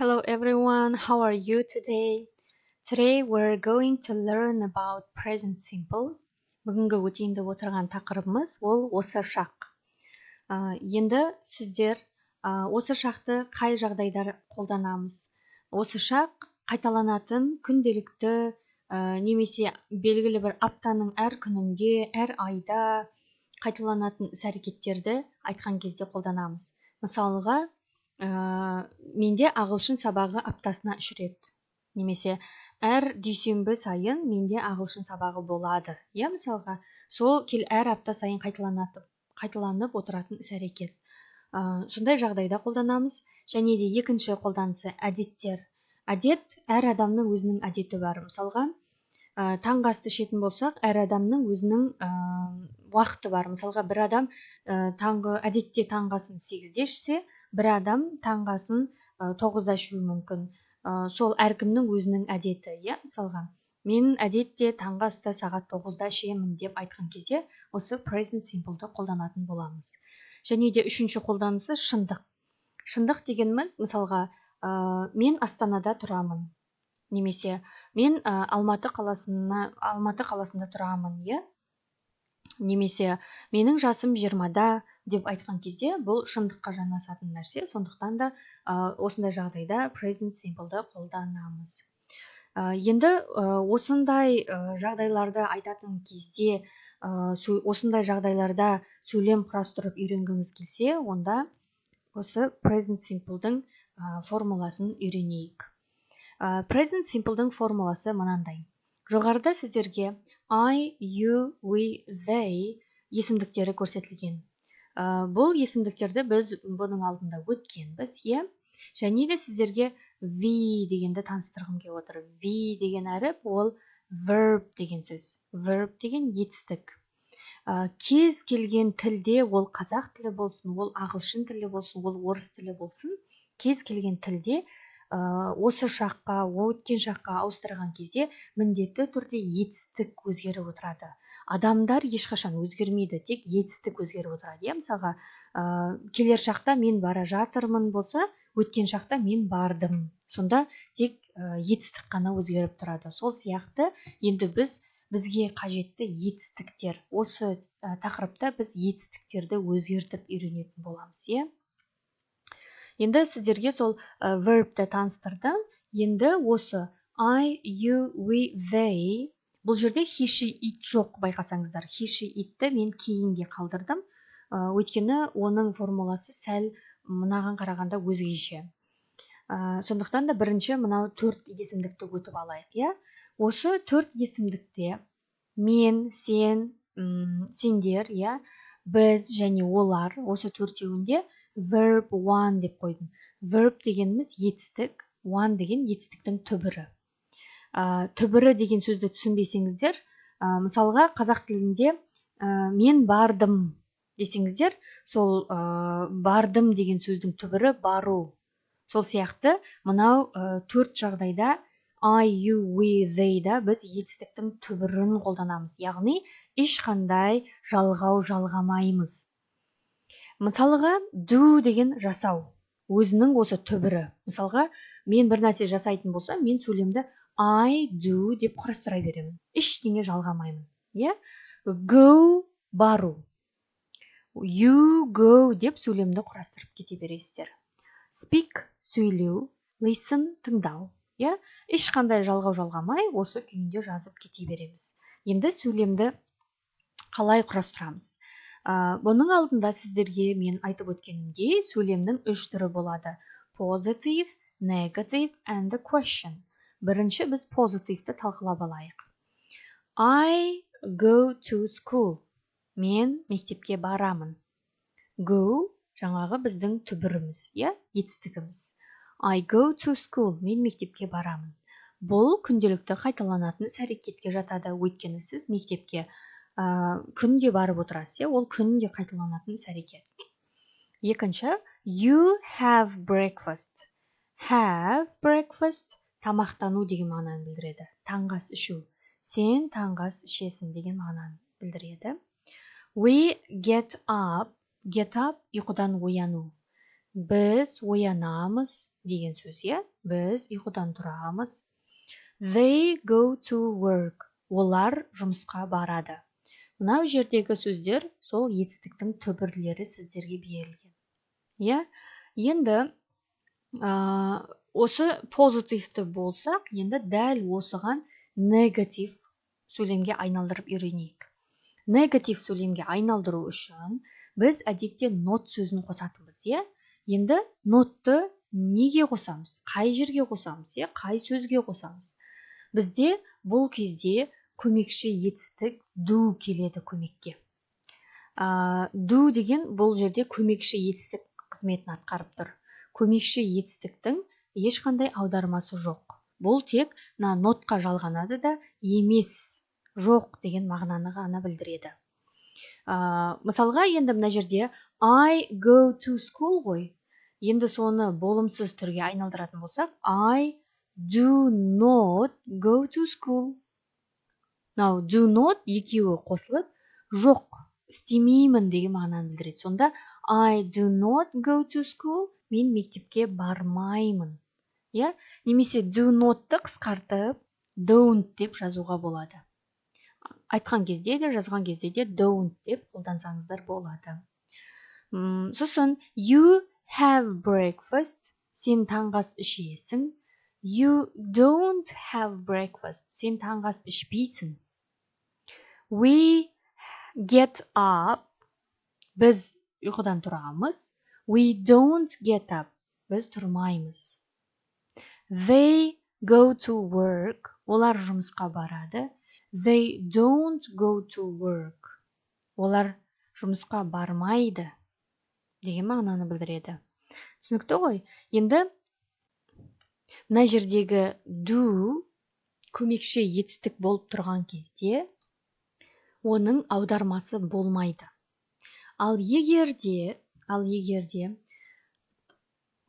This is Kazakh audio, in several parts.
Hello everyone, how are you today? Today we're going to learn about present simple. Бүгінгі өтейінді отырған тақырыбымыз ол осы шақ. Енді сіздер осы шақты қай жағдайда қолданамыз? Осы шақ қайталанатын күнделікті немесе белгілі бір аптаның әр күнінде, әр айда қайталанатын іс-әрекеттерді айтқан кезде қолданамыз. Мысалға, менде ағылшын сабағы аптасына 3 рет. Немесе әр дүйсенбі сайын менде ағылшын сабағы болады. Мысалға, сол әр апта сайын қайталанып отыратын іс-әрекет. Сондай жағдайда қолданамыз. Және де екінші қолданысы әдеттер. Әдет әр адамның өзінің әдеті бар. Мысалға, таңғы асты ішетін болсақ, әр адамның өзінің уақыты бар. Мысалға, бір адам әдетте таңғасын 8-де ішсе, бір адам таңғасын 9-да ішуі мүмкін. Сол әркімнің өзінің әдеті. Мысалға, мен әдетте таңғы асты сағат 9-да ішемін деп айтқан кезде, осы present simple'ды қолданатын боламыз. Және де үшінші қолданысы шындық. Шындық дегеніміз, мысалға, мен Астанада тұрамын. Немесе мен Алматы қаласында тұрамын. Немесе менің жасым 20-да деп айтқан кезде, бұл шындыққа жанасатын нәрсе. Сондықтан да осындай жағдайда present simple'ды қолданамыз. Енді осындай жағдайларды айтатын кезде, осындай жағдайларда сөйлем құрастырып үйренгіңіз келсе, онда осы present simple'дың формуласын үйренейік. Present simple'дың формуласы мынандай. Жоғарыда сіздерге I, you, we, they есімдіктері көрсетілген. Бұл есімдіктерді біз бұның алдында өткенбіз, Және де сіздерге we дегенді таныстырғым келіп отыр. We деген әріп ол verb деген сөз. Verb деген етістік. Кез келген тілде, ол қазақ тілі болсын, ол ағылшын тілі болсын, ол орыс тілі болсын, кез келген тілде осы шаққа, өткен шаққа ауыстырған кезде міндетті түрде етістік өзгеріп отырады. Адамдар ешқашан өзгермейді, тек етістік өзгеріп отырады. Мысалға, келер шақта мен бара жатырмын болса, өткен шақта мен бардым. Сонда тек етістік қана өзгеріп тұрады. Сол сияқты енді бізге қажетті етістіктер. Осы тақырыпта біз етістіктерді өзгертіп үйренетін боламыз, Енді сіздерге сол verbті таныстырдым. Енді осы I, you, we, they. Бұл жерде he, she, it жоқ, байқасаңыздар. He, she, itті мен кейінге қалдырдым. Өйткені оның формуласы сәл мынаған қарағанда өзгеше. Сондықтан да бірінші мынау 4 есімдікті өтіп алайық. Осы 4 есімдікте мен, сен, сендер, біз және олар, осы төртеуінде verb one деп қойдым. Verb дегеніміз етістік, one деген етістіктің түбірі. Түбірі деген сөзді түсінбесеңіздер, мысалға қазақ тілінде мен бардым десеңіздер, сол бардым деген сөздің түбірі бару. Сол сияқты мынау 4 жағдайда I, you, we, they да біз етістіктің түбірін қолданамыз. Яғни ешқандай жалғамаймыз. Мысалға, do деген жасау, өзінің осы түбірі. Мысалға, мен бір нәрсе жасайтын болса, мен сөйлемді I do деп құрастыра беремін. Ештеңе жалғамаймын. Go бару. You go деп сөйлемді құрастырып кете бересіздер. Speak сөйлеу, listen тыңдау. Ешқандай жалғамай, осы күйінде жазып кете береміз. Енді сөйлемді қалай құрастырамыз? Бұның алдында сіздерге мен айтып өткенімдей сөйлемнің 3 түрі болады. Positive, negative and question. Бірінші біз позитивті талқылап алайық. I go to school. Мен мектепке барамын. Go жаңағы біздің түбіріміз, етістігіміз. I go to school. Мен мектепке барамын. Бұл күнделікті қайталанатын іс-әрекетке жатады. Өйткені сіз мектепке күнде барып отырасыз, ол күнде қайталанатын іс-әрекет. Екінші, you have breakfast. Have breakfast тамақтану деген мағынаны білдіреді. Таңғы ас ішу. Сен таңғы ас ішесің деген мағынаны білдіреді. We get up ұйқыдан ояну. біз оянамыз деген сөз, иә? Біз ұйқыдан тұрамыз. They go to work. Олар жұмысқа барады. Мынау жердегі сөздер сол етістіктің түбірлері сіздерге берілген. Иә? Енді осы позитивті болсақ, енді дәл осыған негатив сөйлемге айналдырып үйренейік. Негатив сөйлемге айналдыру үшін біз әдетте not сөзін қосатынбыз, иә? Енді notты неге қосамыз? Қай жерге қосамыз, иә? Қай сөзге қосамыз? Бізде бұл кезде көмекші етістік do келеді көмекке. Do деген бұл жерде көмекші етістік қызметін атқарып тұр. Көмекші етістіктің ешқандай аудармасы жоқ. Бұл тек нотқа жалғанады да емес, жоқ деген мағынаны ғана білдіреді. Мысалға, енді мына жерде I go to school ғой. Енді соны болымсыз түрге айналдыратын болсақ, I do not go to school. Do not екеуі қосылып, жоқ, істемеймін деген мағынаны білдіреді. Сонда I do not go to school, мен мектепке бармаймын. Иә? Немесе do not-ты қысқартып don't деп жазуға болады. Айтқан кезде де, жазған кезде де don't деп қолдансаңыздар болады. Сосын you have breakfast, сен таңғас ішесің. You don't have breakfast, сен таңғас ішпейсің. We get up, біз ұйқыдан тұрамыз. We don't get up, біз тұрмаймыз. They go to work, олар жұмысқа барады. They don't go to work, олар жұмысқа бармайды деген мағынаны білдіреді. Түсінікті ғой? Енді мына жердегі do көмекші етістік болып тұрған кезде оның аудармасы болмайды. Ал егерде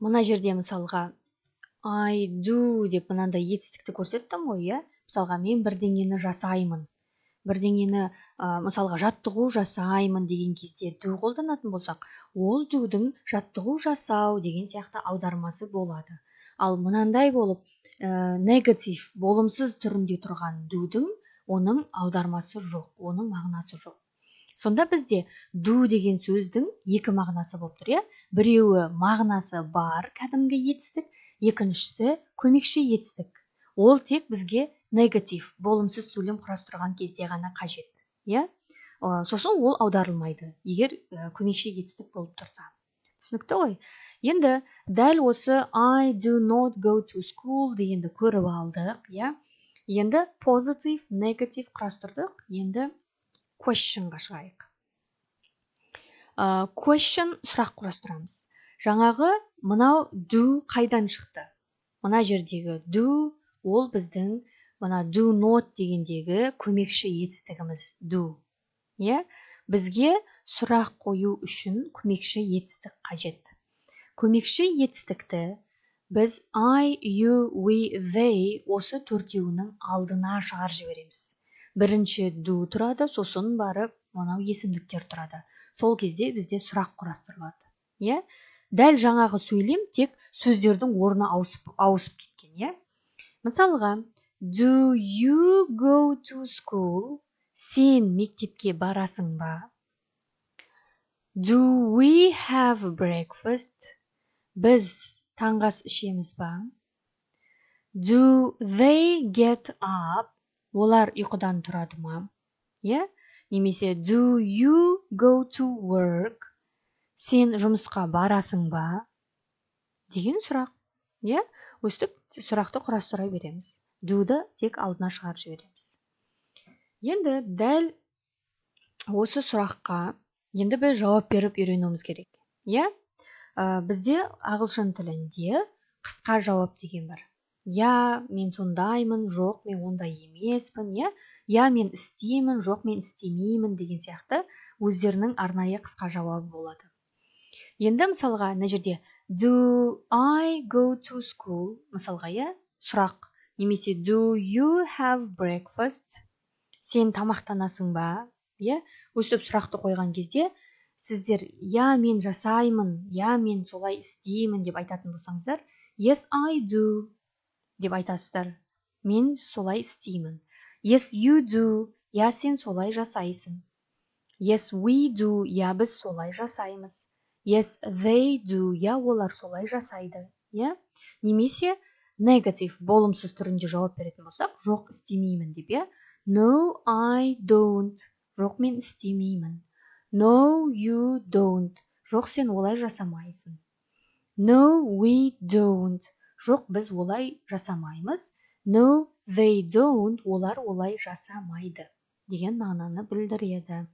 мына жерде мысалға I do деп мынандай етістікті көрсеттім ғой, иә? Мысалға мен бірдеңені жасаймын. Бірдеңені мысалға жаттығу жасаймын деген кезде do қолданатын болсақ, ол do'дың жаттығу жасау деген сияқты аудармасы болады. Ал мынандай болып негатив, болымсыз түрінде тұрған do'дың оның аудармасы жоқ, оның мағынасы жоқ. Сонда бізде do деген сөздің екі мағынасы болып тұр, иә? Біреуі мағынасы бар кәдімгі етістік, екіншісі көмекші етістік. Ол тек бізге негатив, болымсыз сөйлем құрастырған кезде ғана қажет, иә? Сосын ол аударылмайды, егер көмекші етістік болып тұрса. Түсінікті ғой? Енді дәл осы I do not go to school дегенді көріп алдық, иә? Енді positive, negative құрастырдық. Енді questionға шығайық. Question сұрақ құрастырамыз. Жаңағы мынау do қайдан шықты? Мына жердегі do ол біздің мына do not дегендегі көмекші етістігіміз do. Иә? Бізге сұрақ қою үшін көмекші етістік қажет. Көмекші етістікті біз I, you, we, they осы төртеуінің алдына шығарып жібереміз. Бірінші do тұрады, сосын барып мынау есімдіктер тұрады. Сол кезде бізде сұрақ құрастырылады. Иә? Дәл жаңағы сөйлем тек сөздердің орны ауысып кеткен, иә? Мысалға, do you go to school? Сен мектепке барасың ба? Do we have breakfast? Біз таңғас ішеміз ба? Do they get up? Олар ұйқыдан тұрады ма? Иә? Немесе do you go to work? Сен жұмысқа барасың ба? Деген сұрақ. Иә? Өстіп сұрақты құрастыра береміз. Do-ды тек алдына шығарып жібереміз. Енді дәл осы сұраққа енді біз жауап беріп үйренуіміз керек. Иә? Бізде ағылшын тілінде қысқа жауап деген бар. Я, мен сондаймын, жоқ, мен ондай емеспін, я, мен істеймін, жоқ, мен істемеймін деген сияқты өздерінің арнайы қысқа жауабы болады. Енді мысалға, мына жерде do I go to school? Мысалға, сұрақ. Немесе do you have breakfast? Сен тамақтанасың ба? Өстіп сұрақты қойған кезде сіздер я мен жасаймын, я мен солай істеймін деп айтатын болсаңыздар, yes I do деп айтасыздар. Мен солай істеймін. Yes you do, я сен солай жасайсың. Yes we do, я біз солай жасаймыз. Yes they do, я олар солай жасайды. Немесе негатив болымсыз түрінде жауап беретін болсақ, жоқ істемеймін деп. No I don't, жоқ мен істемеймін. No you don't, жоқ сен олай жасамайсың. No we don't, жоқ біз олай жасамаймыз. No they don't, олар олай жасамайды деген мағынаны білдіреді.